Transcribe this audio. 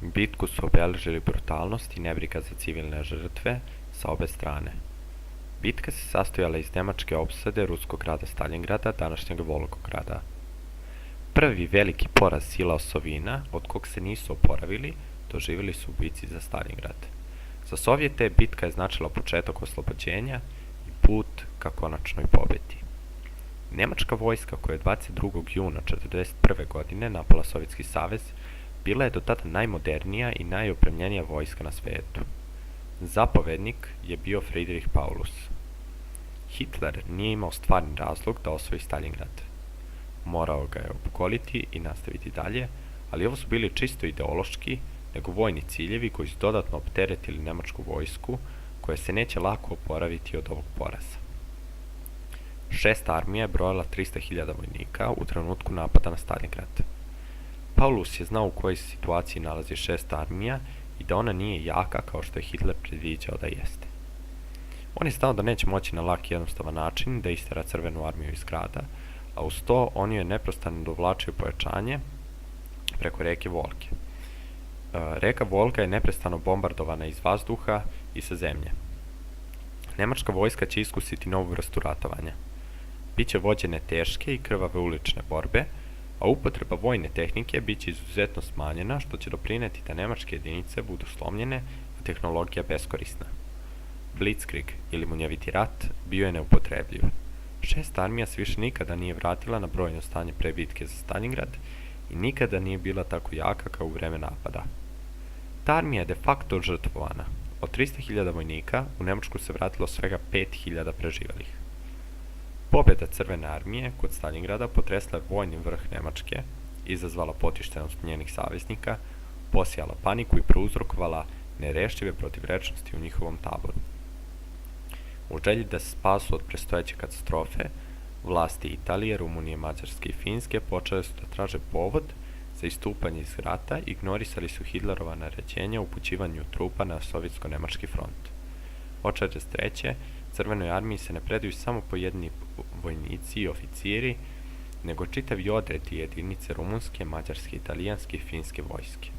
Bitku su obeležili brutalnost i nebriga za civilne žrtve sa obe strane. Bitka se sastojala iz nemačke opsade ruskog grada Staljingrada, današnjeg Volgograda. Prvi veliki poraz sila osovina, od kog se nisu oporavili, doživjeli su u bitci za Staljingrad. Za Sovjete bitka je značila početak oslobođenja i put ka konačnoj pobedi. Nemačka vojska koja je 22. juna 1941. godine napala Sovjetski savez bila je do tada najmodernija i najopremljenija vojska na svetu. Zapovednik je bio Friedrich Paulus. Hitler nije imao stvarni razlog da osvoji Staljingrad. Morao ga je opkoliti i nastaviti dalje, ali ovo su bili čisto ideološki, nego vojni ciljevi koji su dodatno opteretili nemačku vojsku, koja se neće lako oporaviti od ovog poraza. Šesta armija je brojala 300.000 vojnika u trenutku napada na Staljingrad. Paulus je znao u kojoj situaciji nalazi šesta armija i da ona nije jaka kao što je Hitler predviđao da jeste. On je znao da neće moći na lak i jednostavan način da istera crvenu armiju iz grada, a uz to on je neprestano dovlačio pojačanje preko reke Volge. Reka Volga je neprestano bombardovana iz vazduha i sa zemlje. Nemačka vojska će iskusiti novu vrstu ratovanja. Biće vođene teške i krvave ulične borbe, a upotreba vojne tehnike biće izuzetno smanjena, što će doprineti da nemačke jedinice budu slomljene, a tehnologija beskorisna. Blitzkrieg ili munjeviti rat bio je neupotrebljiv. Šesta armija se više nikada nije vratila na brojno stanje pre bitke za Staljingrad i nikada nije bila tako jaka kao u vreme napada. Ta armija je de facto žrtvovana. Od 300.000 vojnika u Nemačku se vratilo svega 5.000 preživelih. Pobjeda Crvene armije kod Staljingrada potresla je vojni vrh Nemačke, izazvala potištenost njenih saveznika, posijala paniku i prouzrokovala nerešljive protivrečnosti u njihovom taboru. U želji da se spasu od predstojeće katastrofe, vlasti Italije, Rumunije, Mađarske i Finske počele su da traže povod za istupanje iz rata i ignorisali su Hitlerova naređenja o upućivanju trupa na sovjetsko-nemački front. Od 1943. Crvenoj armiji se ne predaju samo pojedini vojnici i oficiri, nego čitavi odredi jedinice rumunske, mađarske, italijanske i finske vojske.